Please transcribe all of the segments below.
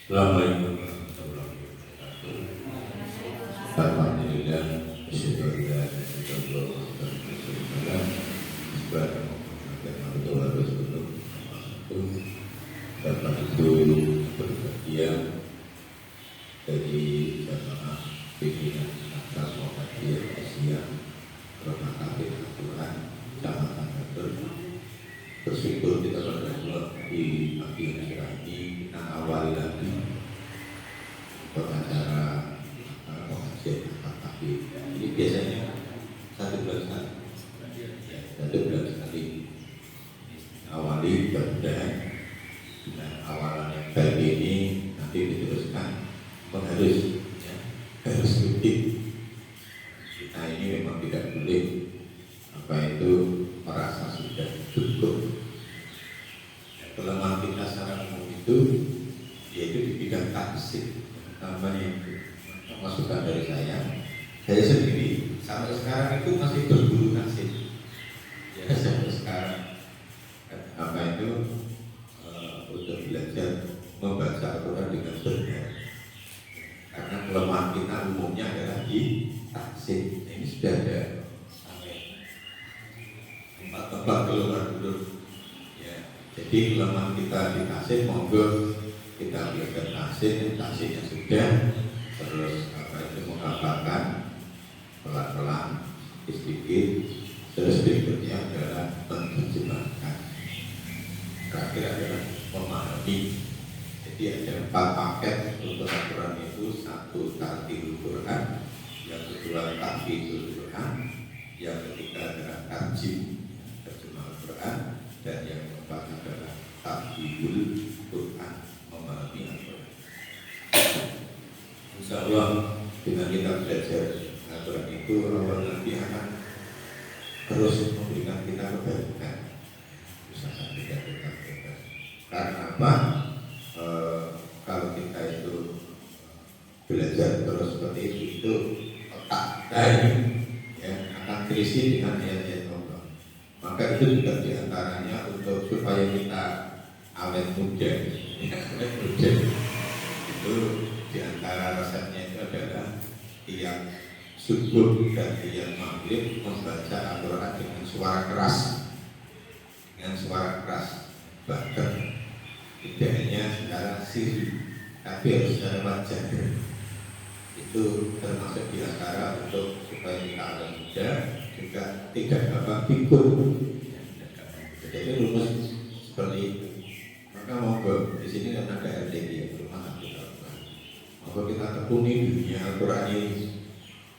Assalamualaikum warahmatullahi wabarakatuh. Alhamdulillah, syukurlah, Bapak Ibu berbahagia dari jamaah pimpinan Acara Muhammadiyah Asia Rumah Taklim Al-Quran Kecamatan Batur. Bersyukur kita pada Allah di pagi ini kita awali lagi acara pengajian Al-Taklim. Ini biasanya satu bulan sekali awali berdan. Dan awalan yang baik ini nanti diteruskan harus rutin. Kita ini memang tidak boleh merasa sudah cukup. Kelemahan kita secara umum itu yaitu di bidang taksir. Namanya masukan dari saya sendiri sampai sekarang itu masih berburu nasib. Ya, sampai sekarang untuk belajar membaca Al-Quran dengan benar. Karena kelemahan kita umumnya adalah di taksir. Ini sudah ada tempat keluar dulu. Ya, jadi kelemahan kita di taksir, monggo kita belajar taksirnya sudah, terus menghafalkan pelan-pelan, sedikit, terus berikutnya adalah menerjemahkan. Terakhir adalah memahami. Jadi ada 4 paket untuk Al-Quran itu: 1 tartilul Quran, yang kedua tahfidzul Quran, yang ketiga adalah tarjim terjemah Al-Quran, dan yang keempat adalah tahfidzul Quran, memahami Al-Quran. Insya Allah dengan kita belajar Al-Quran itu, Allah nanti akan terus memberikan kita kebaikan. Usaha kita tetap bebas. Karena apa? Kalau kita itu belajar terus seperti itu otak ya, akan terisi dengan ayat-ayat Allah. Maka itu juga diantaranya untuk supaya kita awet muda. Itu diantara resepnya itu adalah tiap subuh dan tiap maghrib membaca Al-Quran dengan suara keras. Bahkan tidak hanya secara siri, tapi harus secara wajah. Itu termasuk di antara untuk supaya kita awet muda, juga tidak gampang pikun. Jadi rumus seperti itu. Maka monggo di sini kan ada RTG rumah sakit Al-Quran. Monggo kita tekuni dunia Al-Quran ini.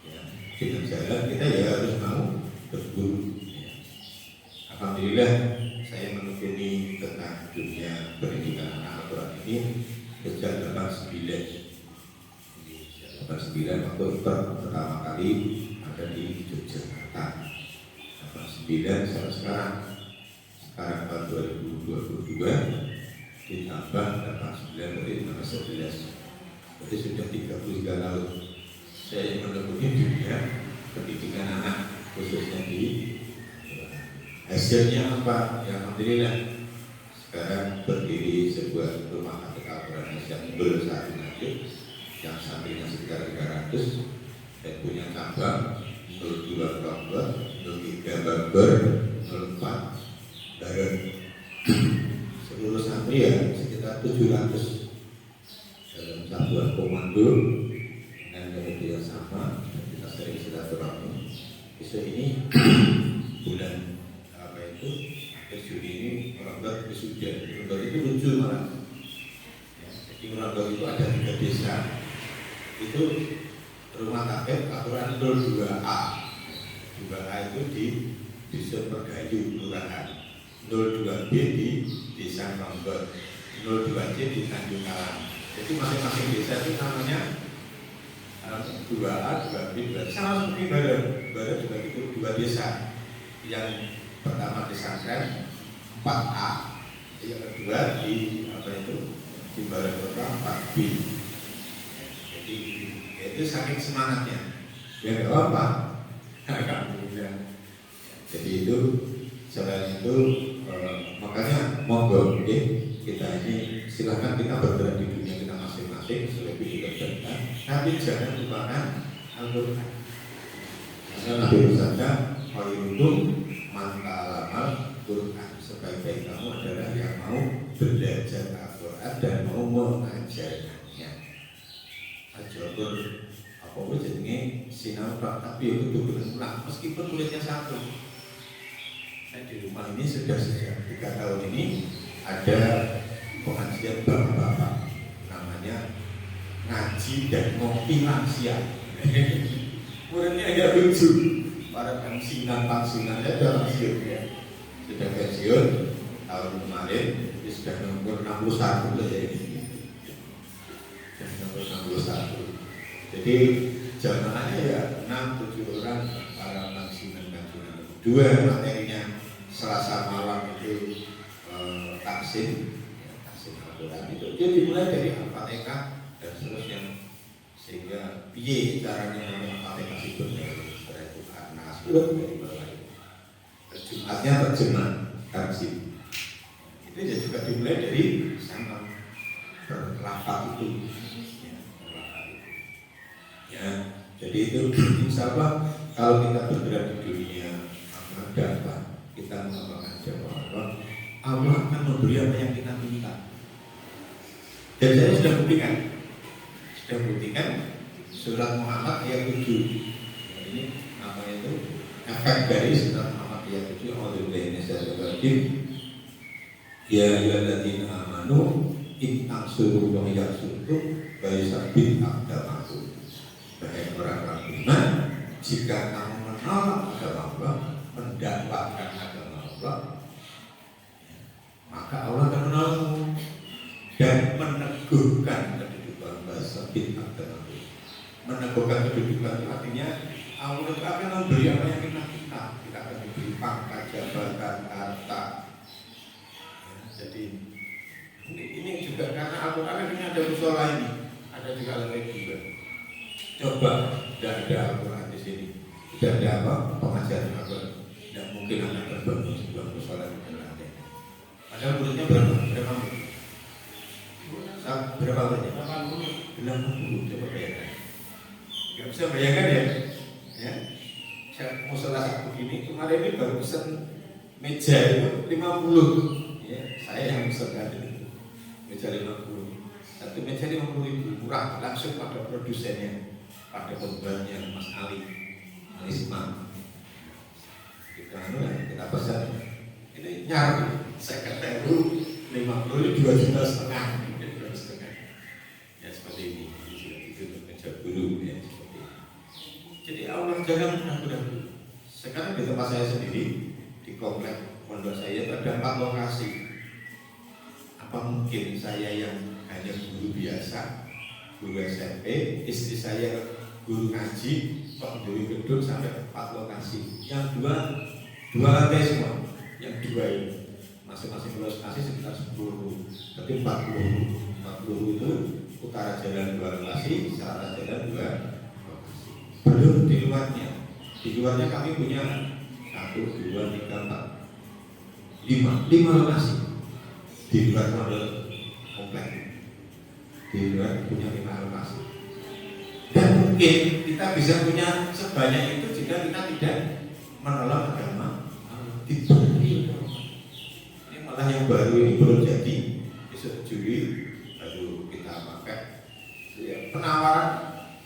Ya, dengan jalan kita ya harus mau berburu. Ya. Alhamdulillah saya menekuni tentang dunia pendidikan anak Al-Quran ini sejak 89 waktu pertama kali ada di Yogyakarta. 89 sampai sekarang tahun 2022 ditambah 89 dari 11, berarti sudah 33 tahun saya menekuni dunia pendidikan anak, khususnya di hasilnya apa? Ya, alhamdulillah sekarang berdiri sebuah rumah sakit Al-Quran yang belum satu nanti, yang santrinya sekitar 300 dan punya cabang 02 Lombok, 03 Bogor, 04 Garut. Seluruh santri ya sekitar 700 dalam satuan komando dengan metode yang sama. Kita sering silaturahmi. Besok ini bulan Juli ini Merangga wisuda. Merangga itu lucu malah. Ya, jadi Merangga itu ada 3 desa. Itu rumah takbir Al-Quran 02A. 2A itu di Desa Pergayu Kelurahan, 02B di Desa Merangga, 02C di Tanjung Kalang. Jadi masing-masing desa itu namanya 2A, 2B, 2C. Sama seperti Barat juga itu 2 desa. Yang pertama pesantren 4A, yang kedua di di Barat Kota 4B. Jadi itu saking semangatnya, ya nggak apa-apa. Jadi itu selain itu makanya monggo kita ini silahkan kita bergerak di dunia kita masing masing-masing selebih dikerjakan, tapi jangan lupakan Al-Quran. Karena Nabi bersabda, khairukum man ta'allamal Quran. Sebaik-baik kamu adalah yang mau belajar Al-Quran dan mau mengajarkannya. Ajakur apa pun jenenge sinau tapi itu berulang meskipun tulisnya satu. Saya di rumah ini sudah sejak 3 tahun ini ada pengajian bapak-bapak namanya ngaji dan ngopi lansia. Muridnya agak lucu, para pensiunan sudah pensiun ya, sudah pensiun tahun kemarin sudah nomor 61 lah ya ini, nomor 61. Jadi jamaahnya ya 6-7 orang para pensiunan. Dua materinya Selasa malam itu taksim Al-Quran itu dia dimulai dari Al-Fatihah dan seterusnya sehingga piye caranya Al-Fatihah itu setelah itu Anas dari bawah Jumatnya terjemah taksim itu juga dimulai dari sama berlafaz itu ya jadi itu insya Allah kalau kita bergerak di dunia dapat kita mengembangkan jawab Allah akan memberi apa yang kita minta. Dan saya sudah buktikan surat Muhammad ayat 7. Ini apa itu efek dari surat Muhammad ayat 7. Ya ayyuhalladzina amanu in tansurullaha yansurkum wa yusabbit aqdamakum. Wahai orang-orang beriman, jika kamu menolak agama Allah, mendapatkan agama Allah, maka Allah akan menolongmu dan meneguhkan kedudukan bahasa bintang dan meneguhkan kedudukan itu artinya Allah akan memberi apa yang kita akan diberi pangkat, jabatan, harta. Jadi ini juga karena Al-Quran ini ada musola ini, ada juga lantai juga. Coba tidak ada Al-Quran di sini, tidak ada apa pengajaran Al-Quran. Tidak mungkin akan terbangun sebuah musola di lantai. Padahal muridnya berapa murid? Berapa muridnya? 80. Coba bayangkan. Gak bisa bayangkan ya. Saya musola satu ini kemarin ini baru pesan meja itu 50. Ya, saya yang pesan itu meja 50. Satu meja 50.000 murah langsung pada produsennya, pada pembuatnya Mas Alisma. Kita pesan ini nyari saya kata itu 50 2,5 juta ya seperti ini itu meja guru ya seperti ini. Jadi Allah jangan ragu-ragu. Sekarang di tempat saya sendiri di komplek pondok saya ada 4 lokasi. Apa mungkin saya yang hanya guru biasa, guru SMP, istri saya guru ngaji, pendiri gedung sampai 4 lokasi. Yang dua lantai semua, yang 2 ini masing-masing lokasi sekitar 10, tapi 40 itu utara jalan 2 lokasi, selatan jalan 2 lokasi. Belum di luarnya kami punya 1, 2, 3, 4, 5 lokasi di luar model komplek. Di luar punya 5 lokasi. Dan mungkin kita bisa punya sebanyak itu jika kita tidak menolak agama diberi. Ini malah yang baru ini belum jadi, disetujui baru kita pakai ya, penawaran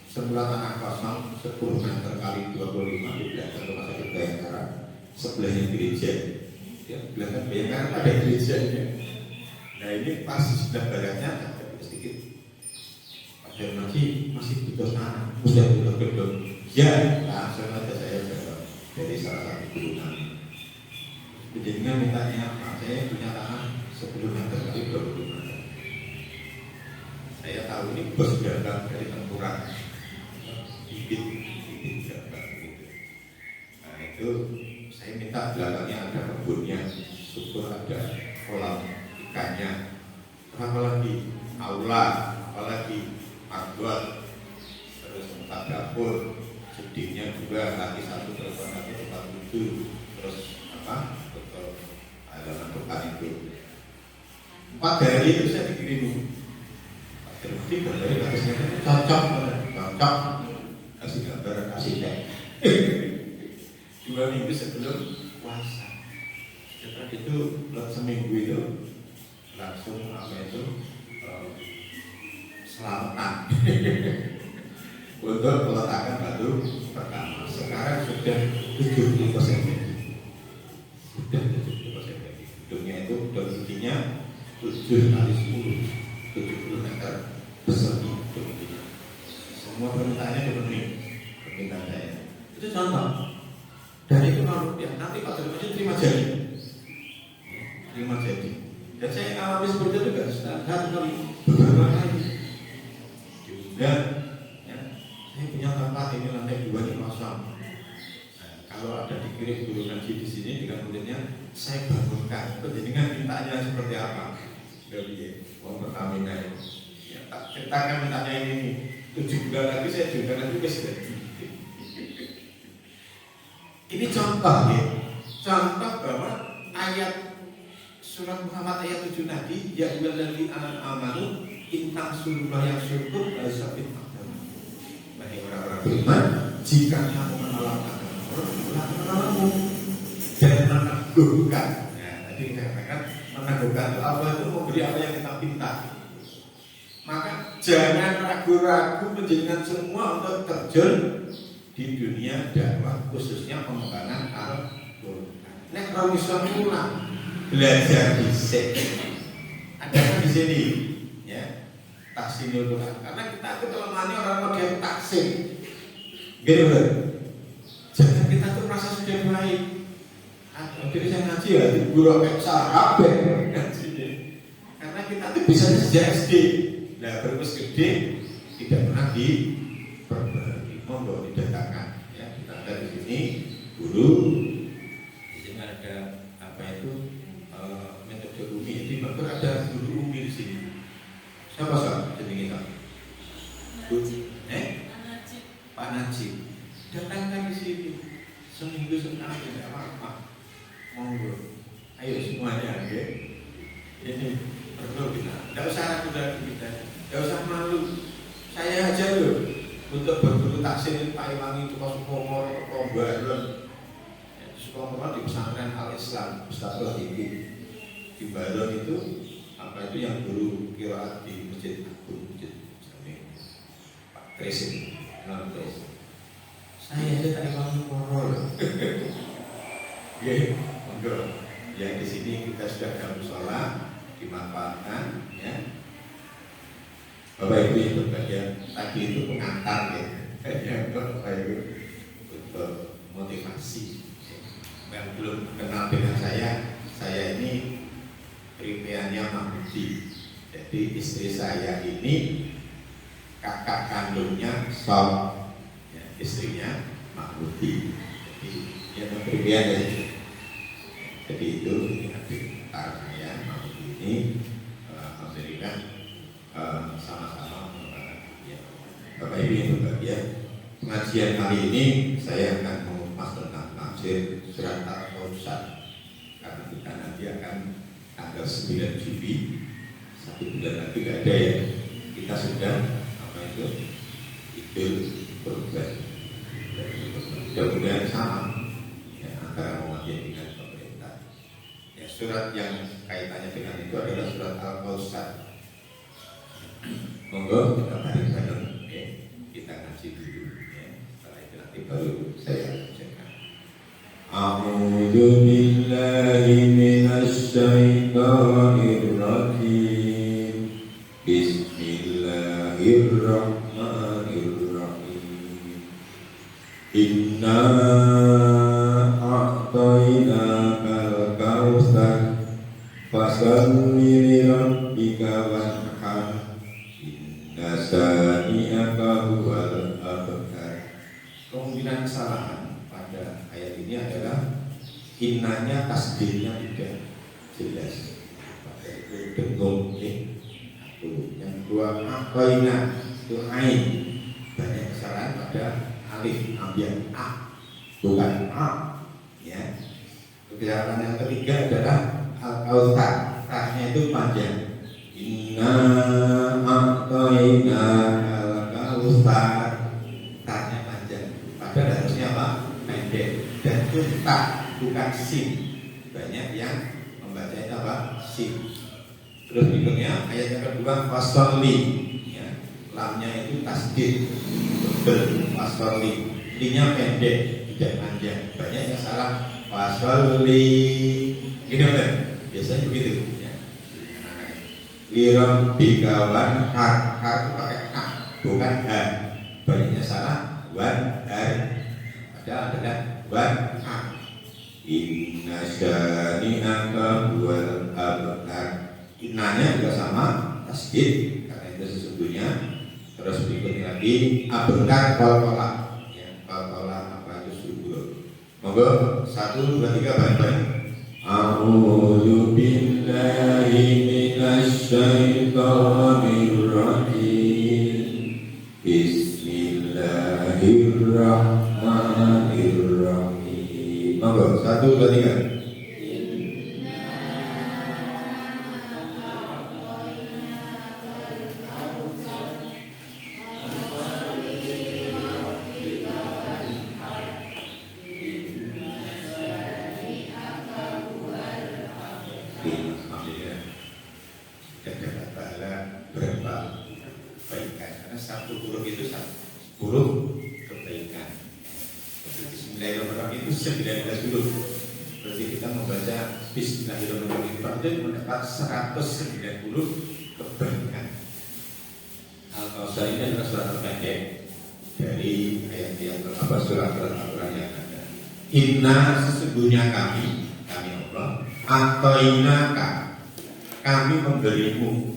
semula tanah kosong 10 meter kali 25 di belakang rumah sakit Bayangkara, sebelahnya gereja ya, belakang Bayangkara ada gerejanya. Nah ini pas sebelah baratnya ada sedikit Pak masih butuh tanah, butuh gedung ya, langsung aja saya jawab dari salah satu guru kami. Jadinya mintanya Pak, saya punya tanah 10 meter kali 20 meter. Saya tahu ini bos dagang dari Tengkuran, bibit dagang gitu. Nah itu saya minta belakangnya ada kebunnya, syukur ada kolam ikannya, apalagi aula, apalagi artwork, terus tempat dapur, sedihnya juga laki 1 perempuan 1 tempat wudhu, terus apa? Halaman depan itu 4 hari itu saya dikirim Jadi dari hadisnya cocok, kasih gambar, kasih tag. 2 minggu sebelum puasa. Setelah itu seminggu itu langsung selamatan untuk meletakkan batu pertama. Sekarang sudah 70%. Sudah 70%. Gedungnya itu tingginya 7 kali 10, 70 meter persegi tingginya. Semua permintaannya dipenuhi, permintaan saya. Itu contoh. Dan itu kalau ya, nanti Pak Dirman terima jadi. Dan saya alami seperti itu juga satu kali, beberapa kali. Dan ya, saya punya tempat ini lantai 2 di kosong. Nah, kalau ada dikirim guru ngaji di sini dengan muridnya, saya bangunkan. Penjaringan mintanya seperti apa? Dari uang Pertamina ya, tak ceritakan mintanya ini 7 bulan lagi saya juga lagi sudah. Ini contoh ya, contoh bahwa ayat surat Muhammad ayat 7 tadi, ya ayyuhalladzina amanu in tansurullah yansurkum wa yusabbit aqdamakum. Bagi orang-orang beriman, jika kamu menolong agama dan meneguhkan. Ya, tadi saya katakan meneguhkan Allah itu memberi apa yang kita minta. Maka jangan ragu-ragu menjadikan semua untuk terjun di dunia dakwah, khususnya pengembangan Al-Qur'an. Nek kalau bisa mulai belajar bisik, ada kan di sini, ya, tahsinul Quran. Karena kita itu kelemahannya orang model taksin, gitu. Jangan kita tuh merasa sudah baik. Jadi saya ngaji ya, guru peksa, karena kita tuh bisa sejak SD. Nah, berus gede tidak pernah diperbaiki. Monggo didatangkan, ya, kita dari sini guru. Di sini ada apa itu? Metode Umi, di Bogor ada guru Umi di sini. Siapa sah? Jadi kita. Pak Najib. Datangkan di sini. Seminggu sekali tidak apa-apa. Monggo. Ayo semuanya, ya. Ini perlu kita. Tidak usah ragu-ragu kita. Tidak usah malu. Saya aja loh. Untuk berguru taksin Pak Iwangi itu Sukomor, Rombaron. Sukomor di pesantren Al-Islam, Ustadzul Hikmi. Di Baron itu apa itu yang guru qiraat di Masjid Agung, Masjid Jami Pak Tresin, Imam Tresin. Saya aja tak ingin ngomong. Ya, monggo. Yang di sini kita sudah dalam sholat dimanfaatkan, ya. Bapak Ibu yang berbahagia, tadi itu pengantar ya, Bapak Ibu untuk motivasi. Yang belum kenal dengan saya ini Ripeannya Mahmudi. Jadi istri saya ini kakak kandungnya Sob, ya, istrinya Mahmudi. Jadi dia Ripean ya. Jadi itu adik saya Mahmudi ini Alhamdulillah sama-sama ya. Bapak Ibu yang berbahagia, pengajian kali ini saya akan mengupas tentang tafsir surat Al-Kautsar. Karena kita nanti akan tanggal 9 Juli, 1 bulan lagi gak ada ya. Kita sudah apa itu Idul Kurban. Mudah-mudahan sama ya, antara Muhammadiyah dengan pemerintah. Ya, surat yang kaitannya dengan itu adalah surat Al-Kautsar. Monggo kita bareng-bareng ya, kita ngaji dulu ya. Setelah itu nanti baru saya bacakan. A'udzu billahi minasy syaithanir rajim. Bismillahirrahmanirrahim. Inna a'tainakal kautsar fasholli li rabbika wanhar. Nasani'aka huwal abtar. Kemungkinan kesalahan pada ayat ini adalah innanya tasdidnya tidak jelas. Pada itu dengung yang kedua akoina itu ain. Banyak kesalahan pada alif ambil a bukan a ya. Kesalahan yang ketiga adalah al-kautsar, tahnya itu panjang. Inna a'tainaka membaca sin. Banyak yang membaca itu apa? Sin. Terus berikutnya ayat yang kedua fasoli, ya, lamnya itu tasdid, fasoli, linya pendek, tidak panjang. Banyak yang salah fasoli, gini kan? Biasanya begitu. Ya. Liram bikawan har itu pakai h, bukan h. Banyaknya salah wan har, padahal adalah wan har. Inna syani'aka huwal abtar. Innanya juga sama tasdid karena itu sesungguhnya. Terus berikutnya lagi abtar kolkola, ya, kolkola apa itu subur. Monggo 1, 2, 3 bareng-bareng. A'udzu billahi minasy syaithanir rajim. Bismillahirrahmanirrahim. Monggo 1, 2, 3. Bismillahirrahmanirrahim itu mendapat 190 kebaikan. Al-Kausar ini adalah surat terpendek dari ayat yang berapa surat Al-Quran yang ada. Inna sesungguhnya kami Allah, atoinaka kami memberimu.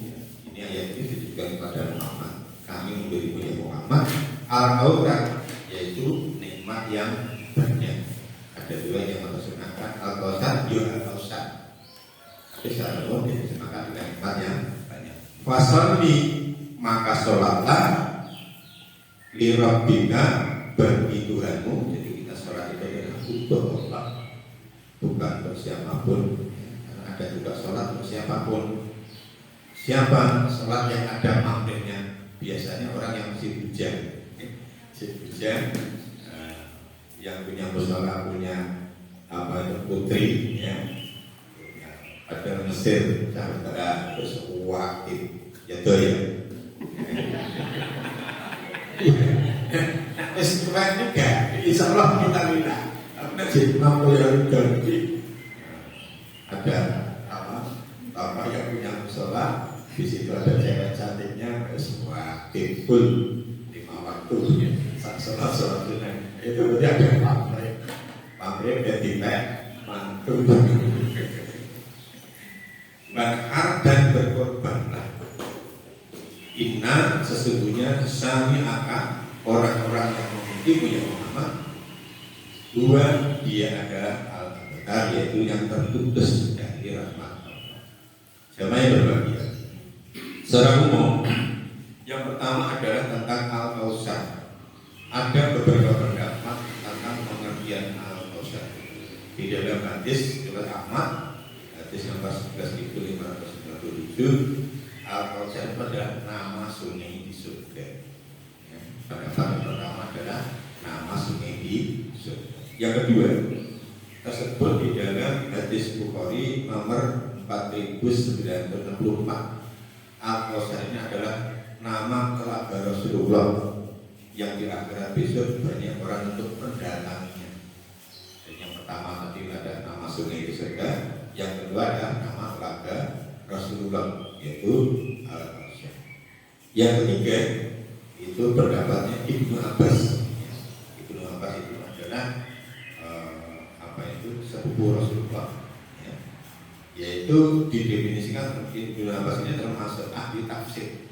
Ini ayat ini ditujukan kepada Muhammad. Kami memberimu ya Muhammad al-Qur'an, yaitu nikmat yang banyak. Ada dua yang menerjemahkan al-Kausar, juga al-Kausar. Tapi secara umum diterjemahkan dengan nikmat yang banyak. Fasolli maka sholatlah li rabbika bagi Tuhanmu. Jadi kita sholat itu adalah untuk Allah, bukan untuk siapapun. Karena ada juga sholat untuk siapapun. Siapa sholat yang ada pamrihnya? Biasanya orang yang masih bujang, yang punya musola, punya apa itu putri, ya, ada Mesir, cara terus wakil, ya tuh ya. Keren juga, insya Allah kita lihat. Karena jadi mampu yang ganti. Ada apa yang punya musola, di situ ada cewek cantiknya, terus wakil full 5 waktu, ya. Sholat tunai. Itu berarti ada pamrih ketika mantu berhar dan berkorbanlah. Inna sesungguhnya sami akan orang-orang yang mengikuti ya Muhammad. Dua dia adalah al-abtar, yaitu yang terputus dari rahmat Allah. Siapa yang berbahagia? Secara umum, yang pertama adalah tentang al-Kausar. Ada beberapa pendapat tentang pengertian al-Kausar. Di dalam hadis riwayat Ahmad, hadis nomor 11.597, al-Kausar itu adalah nama sungai di surga. Ya, pendapat yang pertama adalah nama sungai di surga. Yang kedua, tersebut di dalam hadis Bukhari nomor 4964. Al-Kausar ini adalah nama telaga Rasulullah yang di akhirat besok banyak orang untuk mendatanginya. Dan yang pertama tadi ada nama sungai di surga, yang kedua ada nama telaga Rasulullah, yaitu Al-Kausar. Yang ketiga itu pendapatnya Ibnu Abbas. Ibnu Abbas itu adalah sepupu Rasulullah, ya. Yaitu didefinisikan Ibnu Abbas ini termasuk ahli tafsir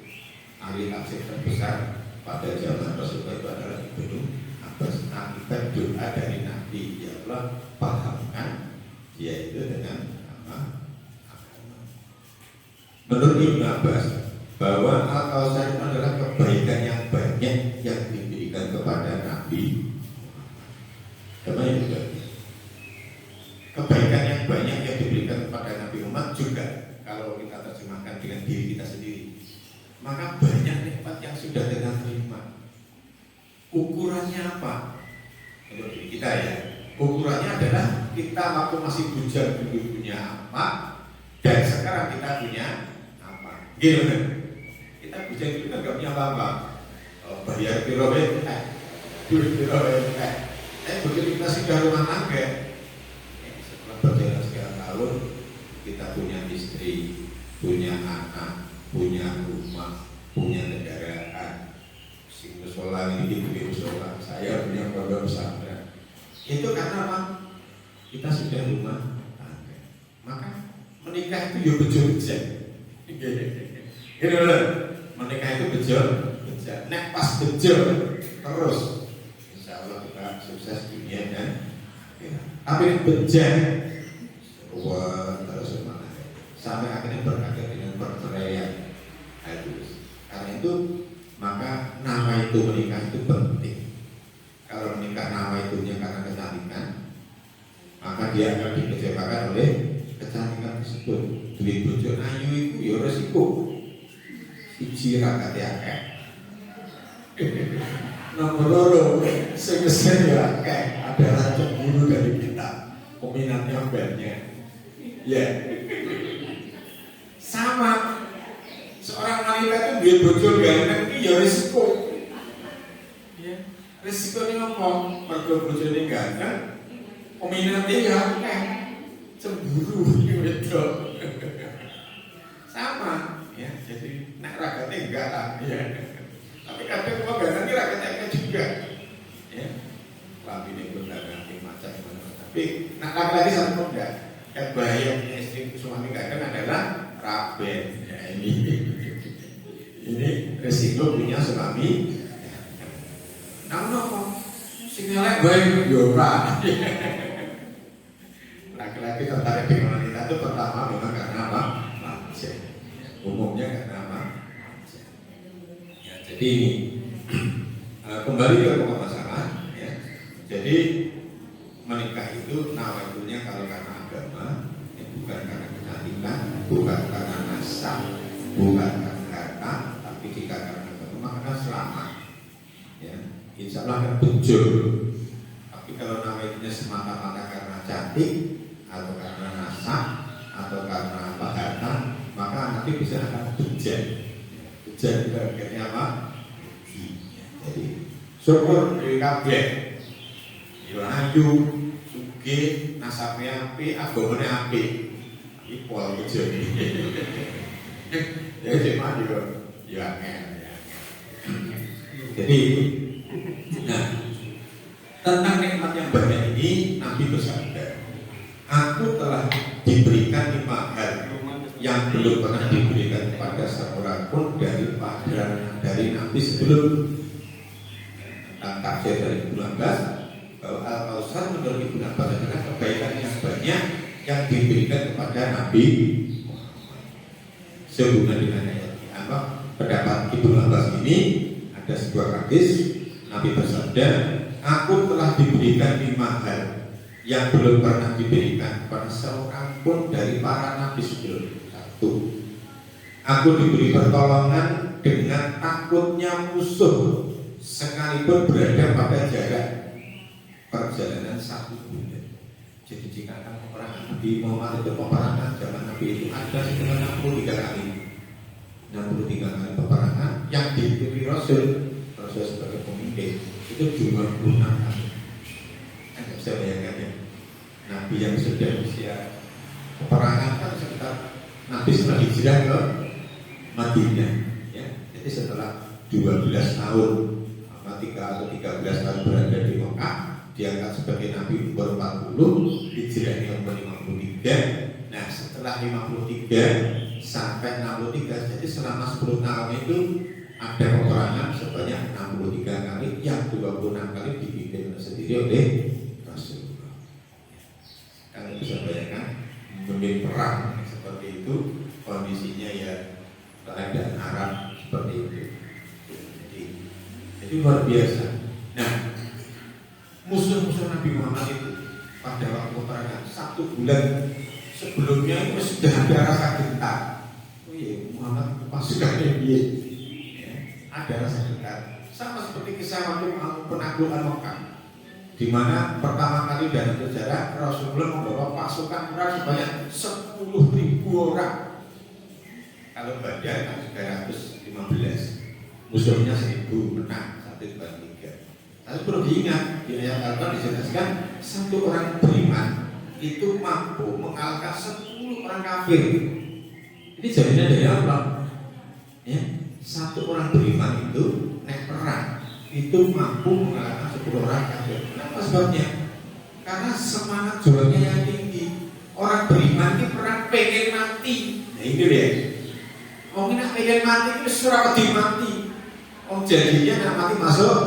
terbesar pada zaman Rasulullah itu adalah Ibnu Abbas. Akibat doa dari Nabi, ya Allah pahamkan dia itu dengan agama. Menurut Ibnu Abbas bahwa Al-Kausar itu adalah kebaikan yang banyak yang diberikan kepada Nabi. Namanya juga kebaikan yang banyak yang diberikan kepada Nabi Muhammad juga kalau kita terjemahkan dengan diri kita sendiri, maka banyak nikmat yang sudah kita terima. Ukurannya apa? Untuk diri kita ya, ukurannya adalah kita waktu masih bujang dulu punya apa, dan sekarang kita punya apa. Gimana? Kita bujang dulu kan gak punya apa-apa. Bayar duit pirowe. Begitu kita sudah rumah tangga, setelah berjalan sekian tahun, kita punya istri, punya anak, punya rumah, punya kendaraan. Si musola ini punya musola, saya punya pondok pesantren. Itu karena apa? Kita sudah rumah tangga. Maka menikah itu ya bejo-bejo. Gitu loh. Menikah itu bejo-bejo. Nek pas bejo terus, insya Allah kita sukses dunia dan akhirat. Tapi bejat terus semangat sampai akhirnya berakhir dengan perceraian. Karena itu maka nama itu menikah itu penting. Kalau menikah nama itunya karena kecantikan, maka dia akan dikecewakan oleh kecantikan tersebut. Duit bojo ayu itu ya resiko. Siji rakate akeh. Nomor loro sing ya akeh adalah cemburu dari kita. Peminatnya banyak. Ya. Sama seorang wanita itu duit bojo ganteng itu ya resiko. Ya. Resiko ini ngomong mergo bojone ganteng, peminatnya ya akeh. Cemburu gitu. Sama ya, jadi nak ragatnya enggak lah ya. Tapi kadang kalau ganteng ini ragatnya juga ya. Tapi ini pun ganti macam mana. Tapi nak laki-laki sama enggak. Yang bahaya punya istri suami ganteng adalah raben. Ya, ini resiko punya suami. Namun sing elek bae yo ora. Laki-laki tertarik dengan wanita itu pertama memang karena apa? Wajah. Umumnya karena apa? Wajah. Ya, jadi kembali ke pokok masalah. Ya. Jadi menikah itu nawaitunya kalau karena agama, ya, bukan karena kecantikan, bukan karena nasab, bukan karena harta, tapi jika karena agama maka selamat. Ya, insya Allah akan bejo. Tapi kalau nawaitunya semata-mata karena cantik, atau karena nasab, atau karena apa harta, maka nanti bisa akan bejat. Bejat itu akhirnya apa? Jadi syukur dari kabeh. Ya ayu, sugih, nasabnya apik, agamane apik. Iki pol bejone. Ya cuma ya angel. Jadi nah, tentang nikmat yang banyak ini Nabi bersabda, aku telah diberikan 5 hal yang belum pernah diberikan kepada seorang pun dari Nabi sebelum. Tentang tafsir dari Ibnu Abbas bahwa Al-Kausar menurut Ibnu Abbas adalah kebaikan yang banyak yang diberikan kepada Nabi sehubungan dengan ayat ini. Apa pendapat Ibnu Abbas ini? Ada sebuah hadis Nabi bersabda, aku telah diberikan 5 hal yang belum pernah diberikan kepada seorang pun dari para nabi sebelum. 1. Aku diberi pertolongan dengan takutnya musuh sekalipun berada pada jarak perjalanan 1 bulan. Jadi jika akan peperangan Nabi Muhammad itu peperangan zaman Nabi itu ada sekitar 63 kali. 63 kali peperangan yang dipimpin Rasul sebagai pemimpin itu 26 kali. Anda bisa bayangkan ya, Nabi yang sudah usia peperangan kan sekitar Nabi setelah hijrah ke Madinah ya. Jadi setelah 12 tahun 3 atau 13 tahun berada di Mekah, diangkat sebagai Nabi umur 40, hijrahnya umur 53. Nah setelah 53 sampai 63, jadi selama 10 tahun itu ada peperangan sebanyak 63 kali, yang 26 kali dipimpin sendiri oleh Rasulullah. Kalian bisa bayangkan memimpin perang seperti itu, kondisinya ya keadaan Arab seperti itu. Jadi luar biasa. Nah, musuh-musuh Nabi Muhammad itu pada waktu peperangan 1 bulan sebelumnya itu sudah ada rasa gentar. Oh iya, Muhammad pasukannya dia. Ada rasa gentar. Sama seperti kisah waktu penaklukan Mekah. di mana pertama kali dalam sejarah Rasulullah membawa pasukan perang sebanyak 10.000 orang. Kalau Badar kan 315, musuhnya 1.000, menang 1/3. Tapi perlu diingat, di ayat Al-Quran dijelaskan satu orang beriman itu mampu mengalahkan 10 orang kafir. Ini jaminan dari Allah. Ya, satu orang beriman itu naik perang itu mampu mengalahkan 10 orang kafir. Kenapa sebabnya? Karena semangat juangnya yang tinggi. Orang beriman ini perang pengen mati. Nah itu dia. Orang nak pengen mati itu surah mati. Orang jadinya nak mati masuk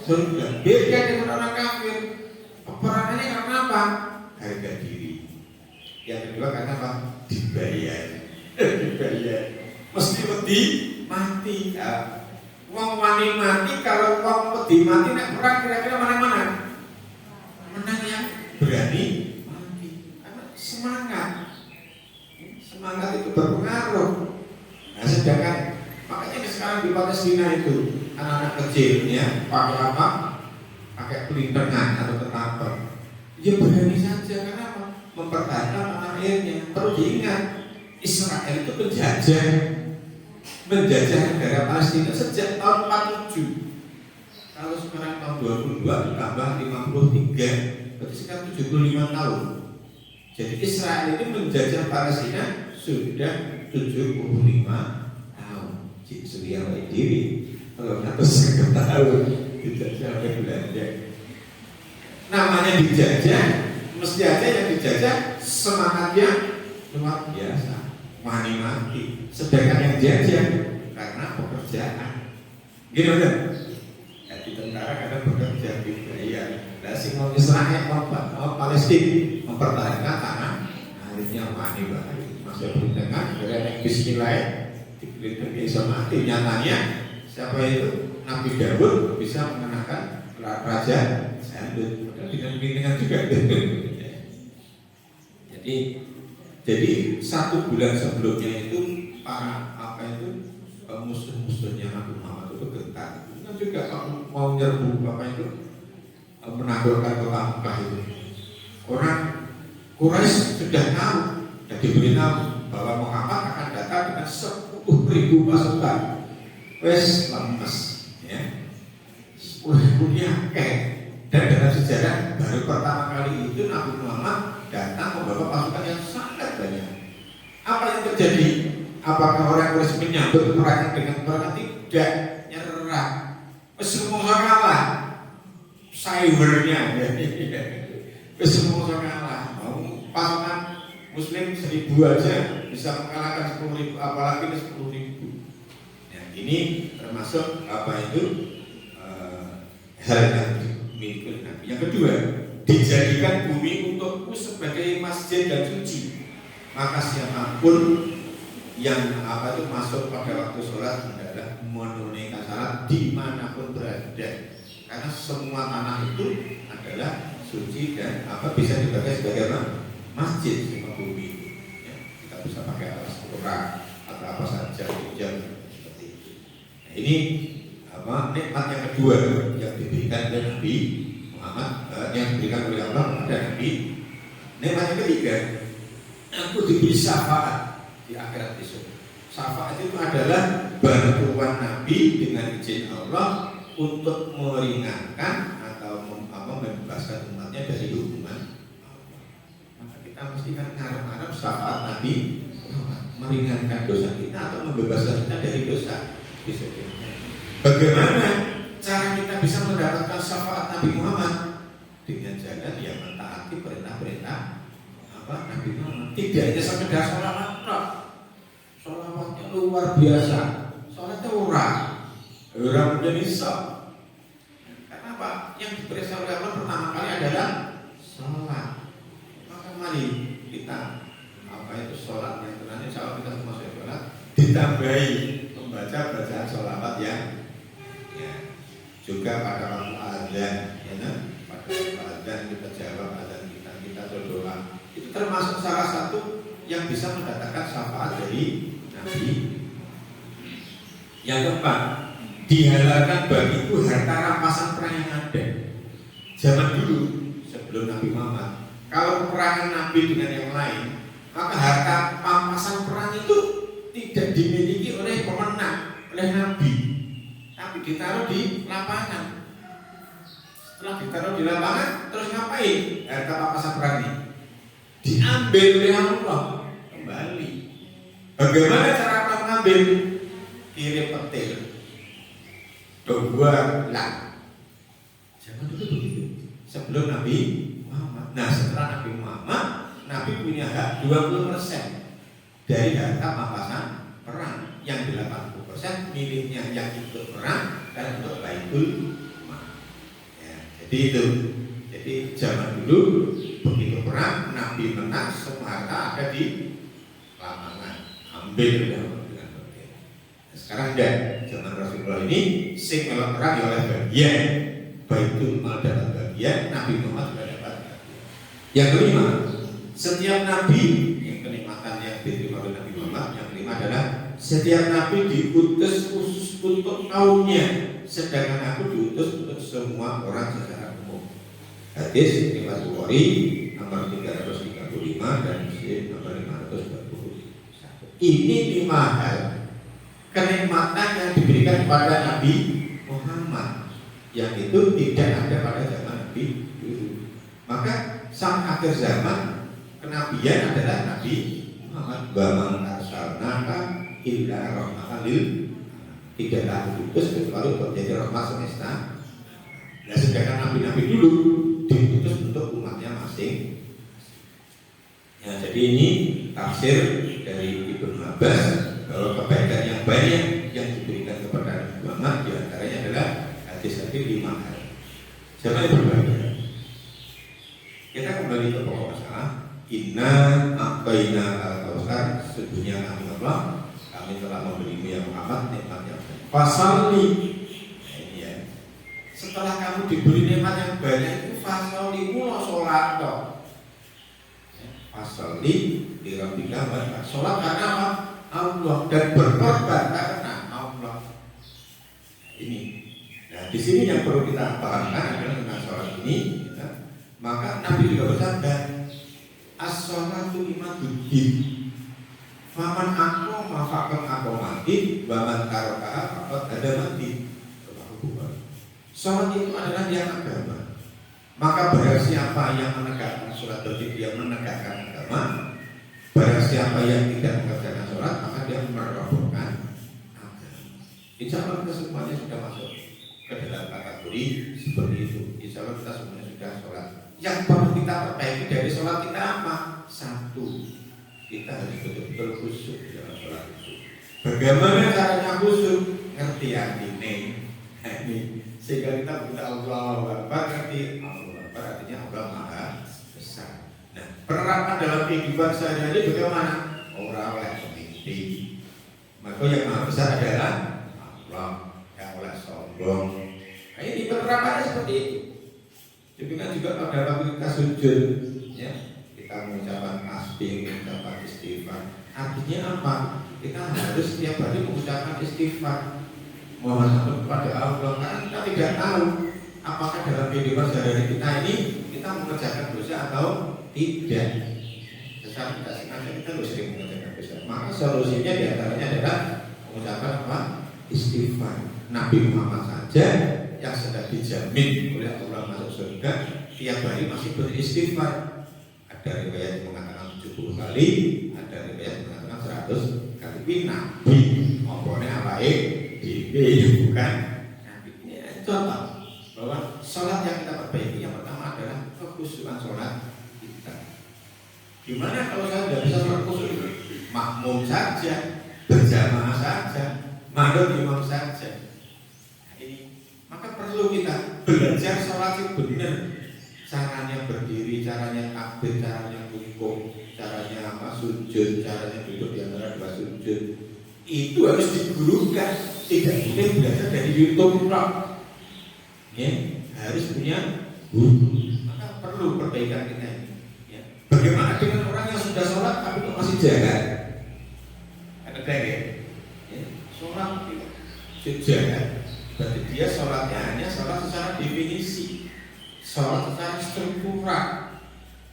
surga. Beda dengan orang kafir. Peperangannya karena apa? Harga diri. Yang kedua karena apa? Dibayar. Dibayar. Mesti mati. Ya. Wong wani mati, kalau wong wedi mati nak perang kira-kira mana-mana menang yang berani mati. Karena semangat itu berpengaruh. Nah sedangkan makanya sekarang di Palestina itu anak-anak kecilnya pakai apa? Pakai pelintengan atau ketapel. Dia berani saja karena apa? Mempertahankan tanah airnya. Perlu diingat, Israel itu menjajah negara Palestina sejak tahun 47. Kalau sekarang tahun 22 ditambah 53, berarti sekarang 75 tahun. Jadi Israel itu menjajah Palestina sudah 75 tahun. Surya diri kalau atas 1 tahun dijajah oleh Belanda. Namanya dijajah, mesti aja yang dijajah semangatnya luar biasa. Wani mati, sedangkan yang jajah karena pekerjaan. Gimana? Ya, di tentara kadang bekerja dibayar. Nah, si mau Israel, mau Palestina mempertahankan tanah, akhirnya wani balik. Masih bertengah, dengan Bismillah, dipilih bisa mati. Nyatanya siapa itu? Nabi Daud bisa mengenakan raja sandut, dengan pimpinan juga. Jadi 1 bulan sebelumnya itu para musuh-musuhnya Nabi Muhammad itu gentar. Itu juga mau nyerbu menaklukkan kota Mekah itu. Orang Quraisy sudah tahu dan diberitahu bahwa Muhammad akan datang dengan 10.000 pasukan. Wes lemes, ya. 10.000 akeh. Dan dalam sejarah baru pertama kali itu Nabi Muhammad datang membawa pasukan yang sangat banyak. Apa yang terjadi? Apakah orang Quraisy menyambut perangan dengan perangan? Tidak, nyerah. Semua kalah. Cybernya, semua kalah. Pasukan Muslim 1.000 aja bisa mengalahkan 10.000, apalagi 10.000. Ya, ini termasuk hal yang dimiliki Nabi. Yang kedua, dijadikan bumi untukku sebagai masjid dan suci. Maka siapapun yang masuk pada waktu sholat adalah menunaikan salat dimanapun berada. Karena semua tanah itu adalah suci dan bisa dipakai sebagai masjid, semua bumi itu. Ya, kita bisa pakai alas Quran atau apa saja hujan seperti itu. Nah, ini nikmat yang kedua yang diberikan oleh Nabi Muhammad, yang diberikan oleh Allah kepada Nabi. Nikmat yang ketiga, aku diberi syafaat di akhirat besok. Syafaat itu adalah bantuan Nabi dengan izin Allah untuk meringankan atau membebaskan umatnya dari hukuman Allah. Maka kita mesti kan ngarep-ngarep syafaat Nabi meringankan dosa kita atau membebaskan kita dari dosa. Bagaimana cara kita bisa mendapatkan syafaat Nabi Muhammad? Dengan jalan yang mentaati perintah-perintah Nabi Muhammad. Tidak hanya sekedar sholawat, sholawatnya luar biasa. Sholatnya orang menjadi sah. Karena apa? Yang diperintah oleh Allah pertama kali adalah sholat. Maka mari kita sholat yang benar, insya Allah kita semua sholat ditambahi membaca bacaan sholawat yang juga pada waktu azan, pada waktu azan kita jawab azan kita berdoa. Itu termasuk salah satu yang bisa mendatangkan syafaat dari Nabi. Yang keempat, dihalalkan bagiku harta rampasan perang yang ada. Zaman dulu sebelum Nabi Muhammad, kalau peperangan Nabi dengan yang lain, maka harta pampasan perang itu tidak dimiliki oleh pemenang, oleh Nabi, tapi ditaruh di lapangan. Setelah ditaruh di lapangan, terus ngapain harta pampasan perang ini? Diambil oleh Allah kembali. Bagaimana cara Allah mengambil? Kirim petir, dua lah. Zaman dulu begitu. Sebelum Nabi Muhammad. Nah, setelah Nabi Muhammad, Nabi punya hak 20% dari harta pampasan perang, yang 80% miliknya yang ikut perang dan untuk Baitul Mal. Ya, jadi itu. Jadi zaman dulu begitu perang, Nabi menang, semua harta ada di lapangan, ambil dengan berbeda. Sekarang enggak, zaman Rasulullah ini sing melok perang oleh bagian, Baitul Mal dapat bagian, Nabi Muhammad juga dapat bagian. Yang kelima, setiap Nabi yang kenikmatan yang diterima oleh Nabi Muhammad, yang kelima adalah setiap Nabi diutus khusus untuk kaumnya, sedangkan aku diutus untuk semua orang secara umum. Hadis riwayat Bukhari nomor 335 dan Muslim nomor 521. Ini 5 hal kenikmatan yang diberikan kepada Nabi Muhammad yang itu tidak ada pada zaman Nabi dulu. Maka sang akhir zaman kenabian adalah Nabi Muhammad. Wa man arsalnaka illa rahmatan lil alamin. Tidaklah diutus kecuali untuk menjadi rahmat semesta. Nah, sedangkan nabi-nabi dulu diutus untuk umatnya masing. Ya, jadi ini tafsir dari Ibnu Abbas bahwa kebaikan yang banyak yang diberikan kepada Nabi Muhammad diantaranya adalah hadis-hadis 5 hal. Siapa yang berbahagia? Kita kembali ke pokok masalah. Inna a'tayna al-kautsar, sesungguhnya kami Allah, kami telah memberimu yang Muhammad nikmat yang banyak. Fasalli. Ini ya. Setelah kamu diberi nikmat yang banyak itu fasalli mulo salat toh. Fasalli di rabbika wa salat karena apa? Allah, dan berkorban karena Allah. Ini. Nah, di sini yang perlu kita pahamkan adalah tentang sholat ini. Ya. Maka Nabi juga bersabda, as-sholatu imaduddin. Faman aqama faqad aqamati wa man tarakaha faqad hadamati. Sholat itu adalah yang agama. Maka barang siapa yang menegakkan sholat, berarti dia menegakkan agama. Barang siapa yang tidak mengerjakan sholat, maka dia merobohkan agama. Insya Allah kita semuanya sudah masuk ke dalam kategori seperti itu. Insya Allah kita semuanya sudah sholat. Yang perlu kita perbaiki dari sholat kita apa? Satu, kita harus betul-betul khusyuk dalam sholat itu. Bagaimana caranya khusyuk? Ngerti artinya. Ini sehingga kita berkata Allahu Akbar, ngerti Allahu Akbar artinya Allah Maha Besar. Nah, penerapan dalam kehidupan sehari-hari bagaimana? Orang oleh pemimpi. Maka yang Maha Besar adalah Allah, yang oleh sombong. Nah, ini penerapannya seperti itu. Demikian juga pada waktu kita sujud, ya, kita mengucapkan tasbih, mengucapkan istighfar. Artinya apa? Kita harus setiap hari mengucapkan istighfar, mohon ampun kepada Allah, karena kita tidak tahu apakah dalam kehidupan sehari-hari kita ini kita mengerjakan dosa atau tidak. Secara tidak sengaja kita sering mengerjakan dosa. Maka solusinya diantaranya adalah mengucapkan apa? Istighfar. Nabi Muhammad saja yang sudah dijamin oleh Allah masuk surga tiap hari masih beristighfar. Ada riwayat mengatakan 70 kali, ada riwayat mengatakan 100 kali. Ini Nabi ngomongnya apa bukan Nabi. Ini contoh bahwa sholat yang kita perbaiki yang pertama adalah kekhusyukan sholat kita. Gimana kalau saya tidak bisa sholat khusyuk? Makmum saja, berjamaah saja, manut imam saja. Maka perlu kita belajar sholat yang benar, caranya berdiri, caranya takbir, caranya rukuk, caranya apa sujud, caranya duduk di antara dua sujud. Itu harus digurukan, tidak boleh belajar dari YouTube tok. Ya, harus punya guru. Maka perlu perbaikan kita ini. Ya. Bagaimana dengan orang yang sudah sholat tapi kok masih jahat? Ada ya? Sholat tidak jahat. Berarti dia sholatnya hanya sholat secara definisi. sholat secara struktural.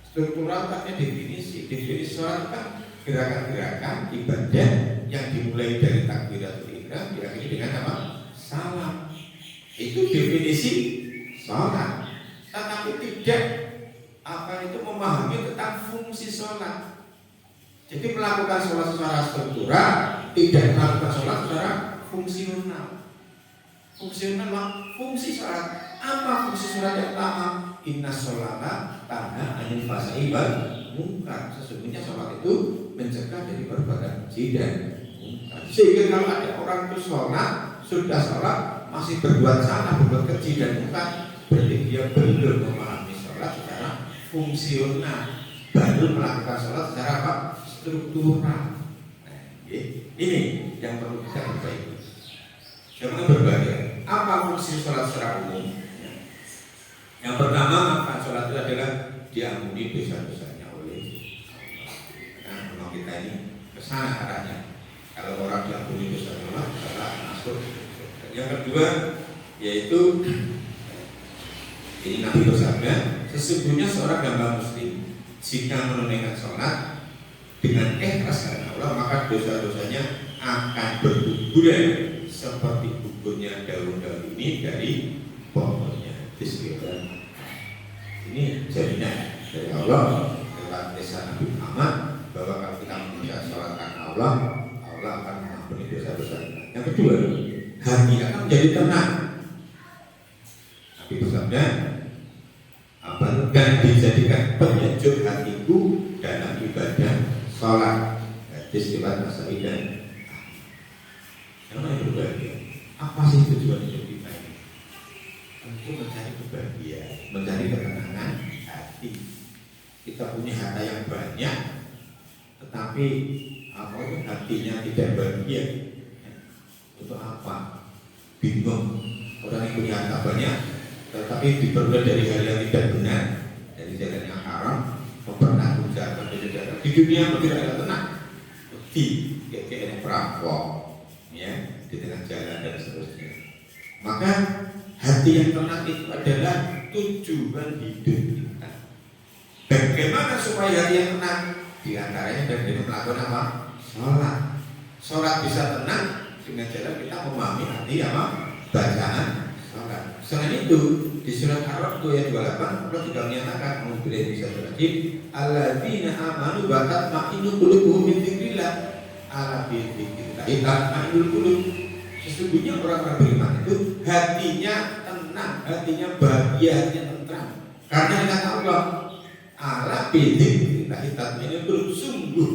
Struktural artinya definisi sholat kan gerakan-gerakan ibadah yang dimulai dari takbiratul ihram diakhiri dengan apa? Salam. Itu definisi sholat. Tetapi tidak memahami tentang fungsi sholat. Jadi melakukan sholat secara struktural, tidak melakukan sholat secara fungsional. Fungsi sholat. Apa fungsi sholat yang pertama? Inna sholata tanha anil fahsya'i wal munkar. Sesungguhnya sholat itu mencegah dari perbuatan keji dan munkar. Sehingga kalau ada orang itu sholat, sudah sholat masih berbuat salah, berbuat keji dan munkar, berarti dia belum memahami sholat secara fungsional, baru melakukan sholat secara apa? Struktural. Nah, ini yang perlu kita perbaiki. Jangan berbagi. Apa fungsi sholat secara umum? Yang pertama, maka sholat itu adalah diampuni dosa-dosanya oleh Allah. Karena memang kita ini kesana arahnya. Kalau orang diampuni dosa Allah, maka masuk. Yang kedua, yaitu ini Nabi bersabda, sesungguhnya seorang hamba muslim jika menunaikan sholat dengan ikhlas karena Allah, maka dosa-dosanya akan berguguran seperti gugurnya daun-daun ini dari pohonnya. Bismillah. Ini jaminan dari Allah lewat lisan Nabi Muhammad bahwa kalau kita mengerjakan sholat karena Allah, Allah akan mengampuni dosa-dosa kita. Yang kedua, hati akan menjadi tenang. Nabi bersabda, dan dijadikan penyejut hatiku dalam ibadah sholat. Hadis riwayat Nasa'i dan yang mana berbahagia? Apa sih tujuan hidup kita ini? Tentu mencari kebahagiaan, mencari ketenangan hati. Kita punya harta yang banyak, tetapi hatinya tidak bahagia. Untuk apa? Bingung. Orang yang punya harta banyak, tetapi diperoleh dari hal yang tidak benar, dari jalan yang haram, mempertanggungjawabkan di dunia tidak ada tenang. Kayak perampok, ya, di tengah jalan dan seterusnya. Maka hati yang tenang itu adalah tujuan hidup kita. Bagaimana supaya hati yang tenang? Di antaranya dengan melakukan apa? Sholat. Sholat bisa tenang dengan cara kita memahami arti apa? Bacaan sholat. Selain itu di surat Ar-Ra'd ayat 28 Allah juga menyatakan mengubah bisa berarti alladzina amanu wa tatma'innu qulubuhum bi dzikrillah ala bi dzikrillah tatma'innul qulub. Sesungguhnya orang-orang beriman itu hatinya tenang, hatinya bahagia, hatinya tentram karena ingat Allah. Ala bi dzikrillah tatma'innul qulub. Sungguh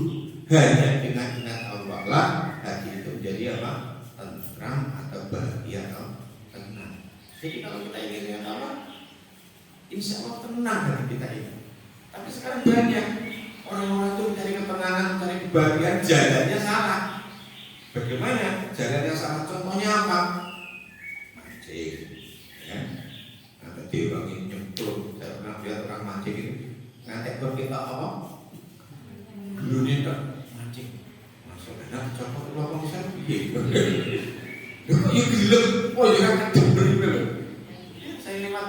hanya dengan ingat Allah lah hati itu menjadi apa? Tentram atau bahagia atau tenang. Jadi kalau kita ingin ingat Allah, insya Allah tenang hati kita ini. Tapi sekarang banyak orang-orang itu mencari ketenangan, mencari kebahagiaan, jalannya salah. Bagaimana? Jalannya salah. Contohnya apa? Mancing, ya. Nanti diurangin nyemplung. Saya pernah lihat orang mancing itu. Nanti kalau kita apa? Gelunin tak mancing. Maksudnya contoh apa bisa? Iya. Kok ya gelap? Oh ya kan jember itu loh. Saya lewat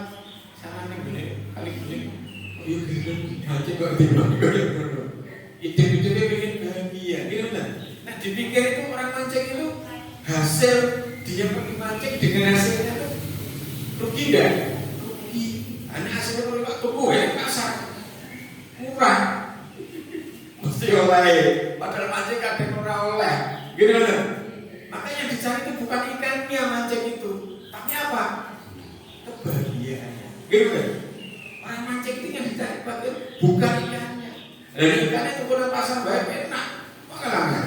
sana nih gini, kali gini. Oh ya gelap. Mancing kok tiba-tiba itu dia bikin bahagia, gitu kan? Nah dipikir itu orang mancing itu hasil dia pergi mancing dengan hasilnya itu rugi enggak? Rugi. Hanya hasilnya kalau Pak Tuku ya kasar, murah, mesti oleh. Padahal mancing kadang orang oleh, gitu kan? Makanya dicari itu bukan ikannya mancing itu, tapi apa? Kebahagiaannya, gitu kan? Orang mancing itu yang dicari bukan ikannya. Dan ikannya itu kalau pasang baik enak, makanya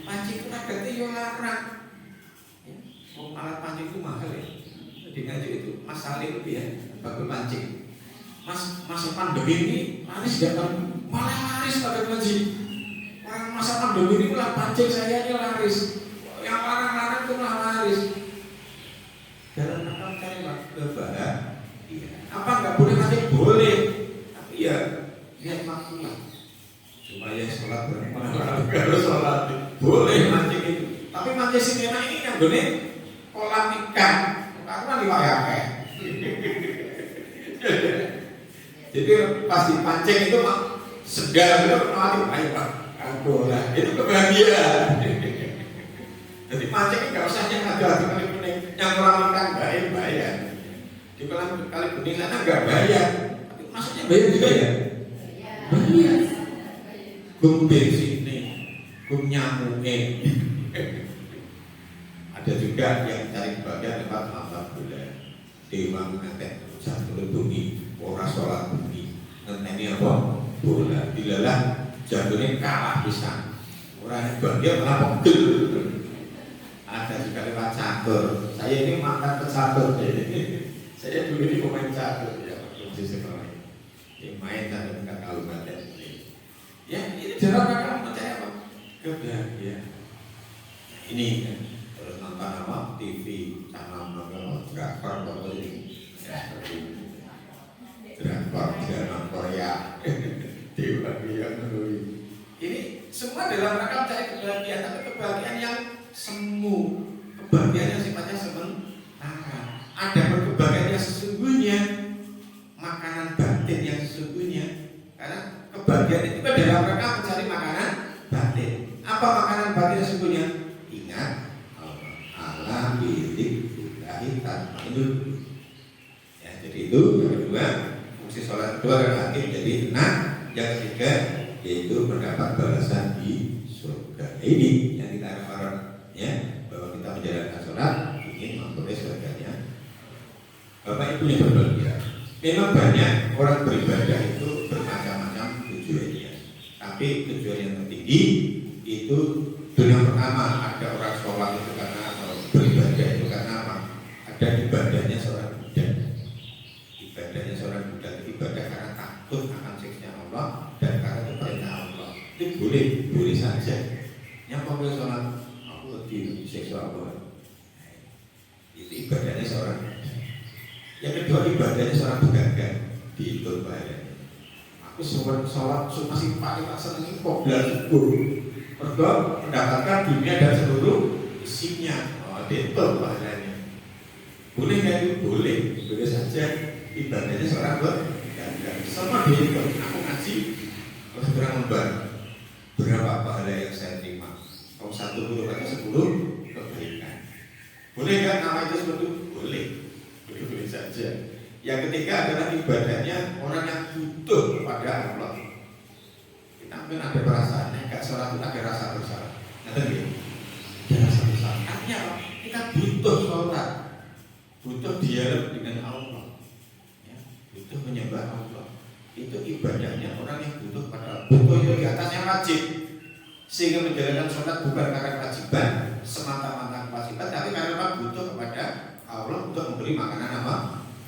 pancing itu agak yang larang. Alat pancing itu mahal ya. Jadi ngaji itu Mas Salim itu ya, bagus pancing. Masa pandemi ini laris datang, malah laris pada pancing. Orang masa pandemi ini malah pancing saya ini laris. Yang larang-larang itu malah laris. Dalam apa cari kebahagiaan? Apa nggak boleh pancing? Boleh. Tapi ya lihat makna. Supaya sholat berapa? Kalau sholat boleh mancing itu. Tapi mancing sinema ini yang benar kolam ikan. Karena diwayake. Jadi pas dipancing itu segar itu mati baik Pak. Alhamdulillah itu kebahagiaan. Jadi pancing nggak usah yang ada kali kuning, yang orang ikan bayar. Di kali kuning sana nggak bayar, tapi maksudnya bayar juga ya? Bayar. Gumpir sini, nyamuknya. Ada juga yang cari bagian tempat alhamdulillah. Dewa mengatek satu bumi, orang sholat bumi. Nanti apa? Bola. Dilalah jantungnya kalah bisa. Orang bagian malah pegel. Ada juga lewat catur. Saya ini mantan pecatur. Saya dulu ini pemain catur ya, waktu sekolah. Yang main catur nggak tahu baca. Ya ini jalan kamu percaya apa? Kebahagiaan. Ini kan terus nonton apa? TV, channel nonton drakor apa ini? Ya seperti drakor drama Korea. Dewa yang menurut. Ini semua dalam rangka mencari kebahagiaan, tapi kebahagiaan yang semu, kebahagiaan yang sifatnya sementara. Ada kebahagiaan yang sesungguhnya, makanan batin yang sesungguhnya. Karena kebahagiaan itu dalam rangka mencari makanan batin. Apa makanan batin yang sesungguhnya? Ingat Allah bidik ilahi tatmainul. Ya, jadi itu yang kedua, fungsi sholat kedua adalah hati menjadi tenang. Yang ketiga yaitu mendapat balasan di surga. Ini yang kita harapkan ya, bahwa kita menjalankan sholat ingin memperoleh surganya. Bapak Ibu yang berbahagia, memang banyak orang beribadah itu bermacam-macam tujuannya. Tapi tujuan yang tertinggi itu yang pertama, ada orang sholat itu karena atau beribadah itu karena apa? Ada ibadahnya seorang Buddha. Ibadahnya seorang Buddha itu ibadah karena takut akan siksa Allah dan karena itu perintah Allah. Itu boleh saja. Yang pokoknya sholat aku disiksa Allah. Itu ibadahnya seorang. Yang kedua ibadahnya seorang pedagang dihitung bayarnya. Aku sholat masih paling seneng kok bulan subuh. Mergo mendapatkan dunia dan seluruh isinya. Oh, dihitung bayarnya. Boleh nggak itu? Boleh saja. Ibadahnya seorang pedagang. Semua dihitung. Aku ngaji terus berapa lembar, berapa pahala yang saya terima. Kalau 1 huruf aja 10 kebaikan. Boleh nggak nama itu seperti itu? Boleh saja. Yang ketiga adalah ibadahnya orang yang butuh kepada Allah. Kita mungkin ada perasaan nggak sholat itu ada rasa bersalah. Ngerti nggih? Ada rasa bersalah. Artinya apa? Kita butuh sholat, butuh dialog dengan Allah, ya, butuh menyembah Allah. Itu ibadahnya orang yang butuh pada butuh itu di atas yang wajib, sehingga menjalankan sholat bukan karena kewajiban semata-mata kewajiban, tapi karena butuh kepada Allah untuk memberi makanan apa?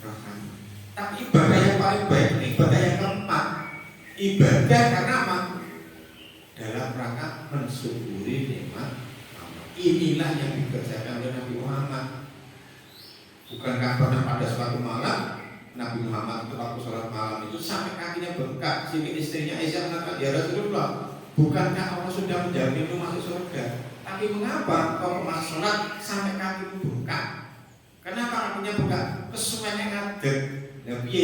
Rohani. Tapi ibadah yang paling baik ini ibadah yang keempat, ibadah karena apa? Dalam rangka mensyukuri nikmat Allah. Inilah yang dikerjakan oleh Nabi Muhammad. Bukankah pernah pada suatu malam Nabi Muhammad itu waktu sholat malam itu sampai kakinya bengkak, sehingga istrinya Aisyah mengatakan, ya Rasulullah, bukankah Allah sudah menjamin itu masuk surga? Tapi mengapa kau masuk sholat sampai kakimu bengkak? Kenapa kakinya bengkak? Kesuwennya ngadeg. Nabi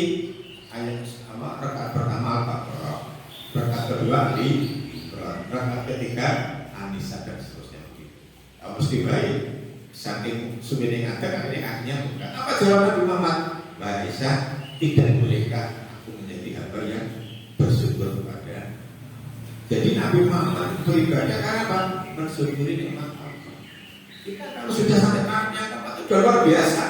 ayat sama rakaat pertama Al-Baqarah, rakaat kedua Ali, rakaat ketiga An-Nisa dan seterusnya begitu. Mesti baik. Saking suwennya ngadeg akhirnya kakinya bengkak. Apa jawaban Nabi Muhammad? Aisyah, tidak bolehkah aku menjadi hamba yang bersyukur kepada. Jadi Nabi Muhammad beribadah karena apa? Mensyukuri nikmat Allah. Kita kalau sudah sampai tahap yang keempat itu luar biasa.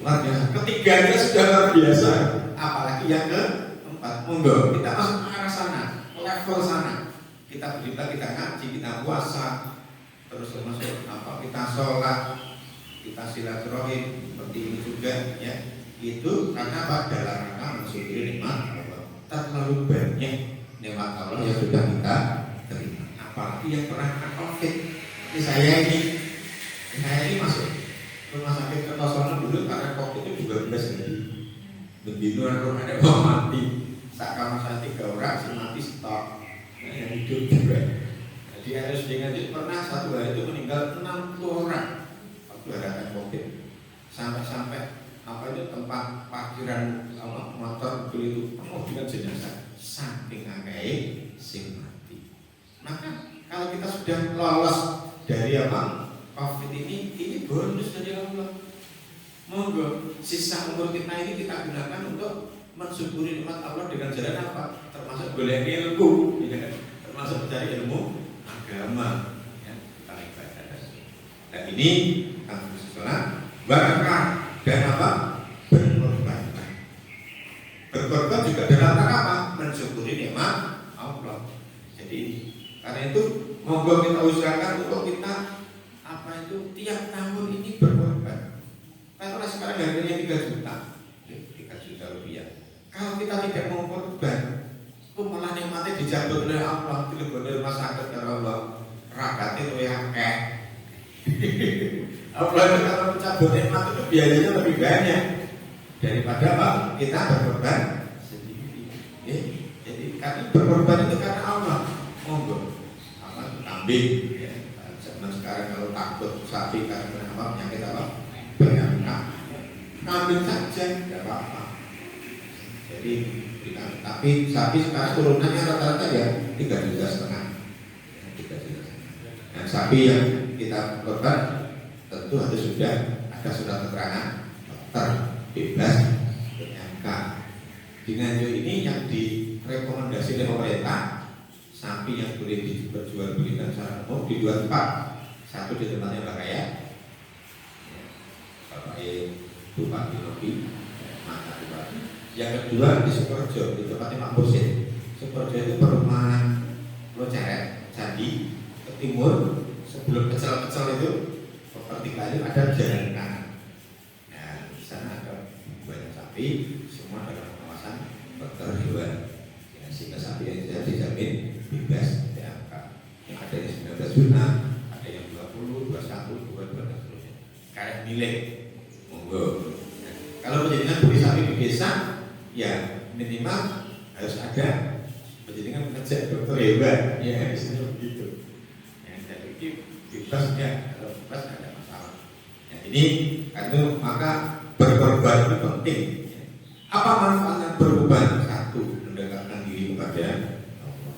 Luar biasa. Ketiganya sudah luar biasa. Apalagi yang keempat. Monggo kita masuk ke arah sana, level sana. Kita beribadah, kita ngaji, kita puasa, terus masuk apa? Kita sholat, kita silaturahim seperti ini juga ya. Itu karena apa? Dalam rangka mensyukuri nikmat Allah. Terlalu banyak nikmat Allah yang sudah kita terima. Apalagi yang pernah kena COVID. Saya ini masuk rumah sakit Kertosono dulu karena COVID itu juga jadi begitu orang ada mau mati. Saat kamar saya 3 orang, si mati stok. Yang hidup juga. Jadi harus dengan itu pernah satu hari itu meninggal 60 orang. Berhadapan COVID sampai apa itu tempat parkiran motor itu dengan jenazah saking akeh sing mati. Maka kalau kita sudah lolos dari COVID ini bonus dari Allah. Monggo sisa umur kita ini kita gunakan untuk mensyukuri nikmat Allah dengan jalan apa? Termasuk golek ilmu, ya, termasuk mencari ilmu agama. Ya, kita ibadah. Dan ini kang Gusti barakah dan apa? Berkorban. Berkorban juga dalam rangka apa? Mensyukuri nikmat Allah. Jadi karena itu monggo kita usahakan untuk kita apa itu tiap tahun ini berkorban. Kalau sekarang harganya 3 juta, 3 juta rupiah. Kalau kita tidak mau korban, malah nikmatnya dijabut oleh Allah, dileboni rumah sakit oleh Allah, rakatnya itu yang akeh. Apalagi kalau mencabut nikmat itu biayanya lebih banyak daripada apa? Kita berkorban sendiri. Jadi karena berkorban itu karena Allah. Monggo, kambing. Ya. Zaman sekarang kalau takut sapi karena apa? Penyakit apa? Banyak kambing saja, tidak apa-apa. Jadi tapi sapi sekarang turunannya rata-rata ya 3,5 juta. Dan sapi yang kita korban tentu harus sudah ada surat keterangan dokter bebas PMK. Dengan ini yang direkomendasi oleh pemerintah, sapi yang boleh diperjualbelikan secara umum di 2 tempat. Satu di tempatnya Mbak Kaya, Bapak Bupati Lobi, Mata Bupati. Yang kedua di Sukorejo, di tempatnya Pak Musin. Sukorejo itu perumahan Loceret, Candi, ke timur. Sebelum kecil-kecil itu pertigaan ada jalan kanan. Nah, di sana ada banyak sapi, semua dalam pengawasan dokter hewan. Ya, sehingga sapi yang sudah dijamin bebas PMK. Yang ada yang 19 juta, ada yang 20, 21, 22 dan seterusnya. Karet milik, monggo. Ya. Kalau menjadikan beli sapi di desa, ya minimal harus ada menjadikan ngecek dokter hewan. Ya, di sini begitu. Bebas ya, kalau bebas tidak ada masalah. Ya, ini karena maka berkorban itu penting. Apa manfaatnya berkorban? Satu, mendekatkan diri kepada Allah.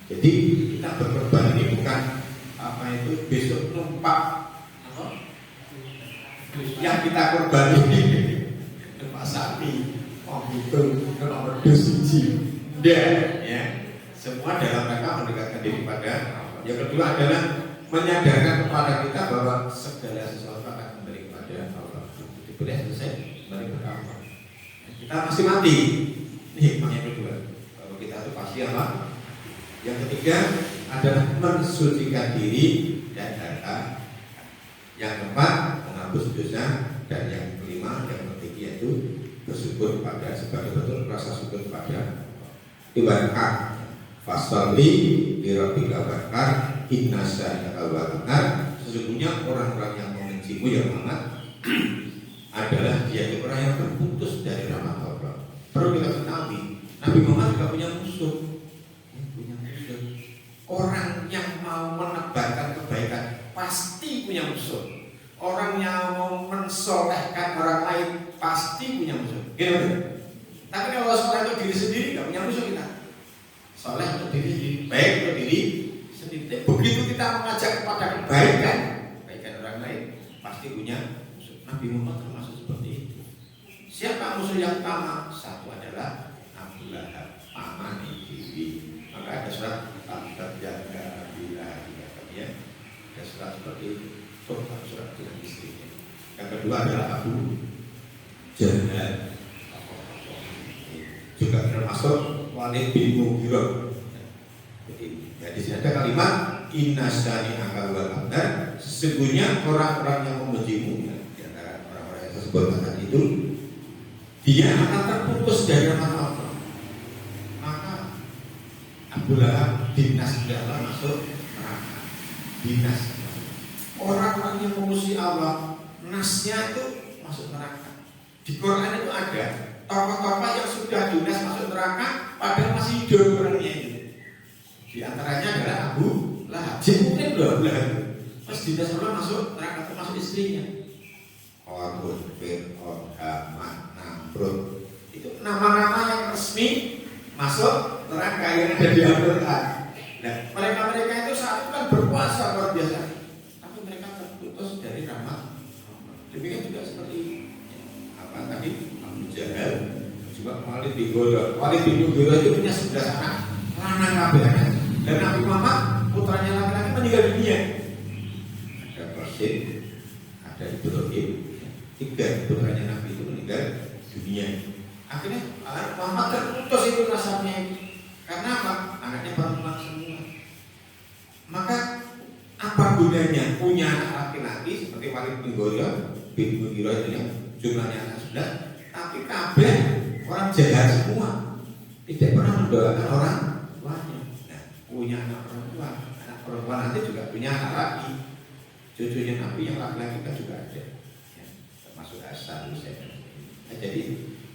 Jadi kita berkorban ini bukan apa itu besok numpak apa? Yang kita korban ini numpak sapi, itu nomor 2 siji. Ya, semua dalam rangka mendekatkan diri pada Allah. Yang kedua adalah menyadarkan kepada kita bahwa segala sesuatu akan kembali kepada Allah. Boleh selesai kembali kepada Allah. Kita masih mati. Ini hikmahnya kedua. Bahwa kita itu pasti apa? Yang ketiga adalah mensucikan diri dan harta. Yang keempat menghapus dosa, dan yang kelima yang penting yaitu bersyukur kepada sebagai bentuk rasa syukur kepada ibadah. Fasali dirabika bakar inna syai'aka wabakar. Sesungguhnya orang-orang yang membencimu ya Muhammad adalah dia itu orang yang terputus dari rahmat Allah. Perlu kita ketahui, Nabi Muhammad juga punya musuh. Orang yang mau menebarkan kebaikan pasti punya musuh. Orang yang mau mensolehkan orang lain pasti punya musuh. Gimana? Tapi kalau soleh untuk diri sendiri nggak punya musuh kita. Soleh untuk diri sendiri, baik untuk diri sendiri. Begitu kita mengajak kepada kebaikan orang lain, pasti punya musuh. Nabi Muhammad termasuk seperti itu. Siapa musuh yang utama? Satu adalah Abu Lahab, paman diri. Maka ada surat terjaga bila ya. Ada surat seperti itu. Surat dengan istrinya. Yang kedua adalah Abu Jahal, juga termasuk Walid bin Mughirah. Jadi ya, di sini ada kalimat inna syani'aka wal abtar. Sesungguhnya orang-orang yang membencimu, ya, di antara orang-orang yang tersebut tadi itu, dia akan terputus dari rahmat Allah. Maka Abu Lahab dinas dalam masuk neraka. Dinas. Orang-orang yang memusuhi Allah, nasnya itu masuk neraka. Di Quran itu ada tokoh-tokoh yang sudah dinas masuk neraka padahal masih hidup orangnya itu. Di antaranya adalah Abu Lahab. Mungkin Abu Lahab pas dinas Allah masuk neraka, termasuk istrinya. Qarun, Fir'aun, Demikian juga seperti apa tadi Abu Jahal juga Walid bin Mughirah. Walid bin Mughirah itu punya 11 anak lanang kabeh. Dan Nabi Muhammad putranya laki-laki meninggal dunia. Ada Qasim, ada Ibrahim, 3 putranya Nabi itu meninggal dunia. Akhirnya Muhammad terputus itu nasabnya itu. Karena apa? Anaknya perempuan semua. Maka apa gunanya punya anak laki-laki seperti Walid bin Mughirah itu yang jumlahnya anak 11, tapi kabeh orang jahat semua, tidak pernah mendoakan orang tuanya. Nah, punya anak perempuan nanti juga punya anak laki, cucunya Nabi yang laki-laki kan juga ada, ya, termasuk Hasan, Husain. Nah, jadi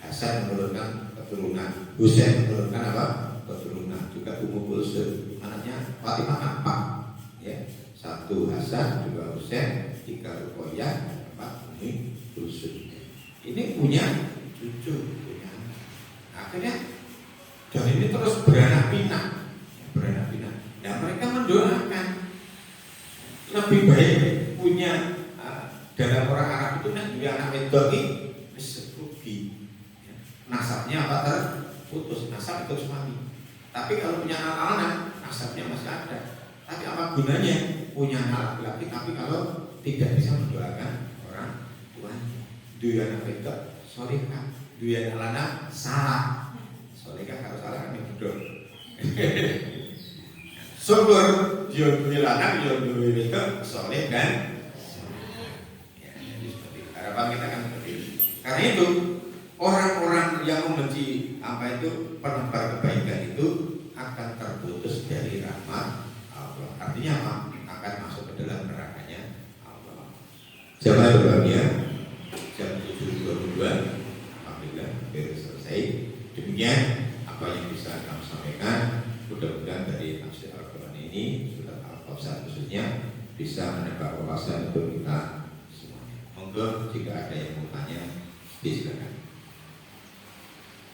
Hasan menurunkan keturunan, Husain menurunkan apa? Keturunan. Juga Ummu Kulsum, anaknya Fatimah nampak, ya, 1 Hasan, 2 Husain, 3 Ruqayyah, 4 Ummu Kulsum. Ini punya cucu, punya. Akhirnya dan ini terus beranak pinak. Dan mereka mendoakan lebih baik punya dalam orang Arab itu dia anak wedok ini rugi. Nasabnya apa terputus, nasab itu suami. Tapi kalau punya anak nasabnya masih ada. Tapi apa gunanya punya anak laki-laki tapi kalau tidak bisa mendoakan orang tuanya. Dua anak wedok solehah, dua anak lanang salah. Solehah kalau salah kan bodoh. Syukur yo duwe lanang yo duwe wedok soleh dan ya, jadi seperti itu. Harapan kita kan seperti itu. Karena itu orang-orang yang membenci apa itu penebar kebaikan itu akan terputus dari rahmat Allah. Artinya apa? Akan masuk ke dalam nerakanya Allah. Jamaah berbahagia. Jam 7.22 alhamdulillah baru selesai. Demikian apa yang bisa kami sampaikan. Mudah-mudahan dari tafsir Al-Quran ini surat Al-Kausar khususnya bisa menambah wawasan untuk kita semuanya. Monggo jika ada yang mau tanya, silakan.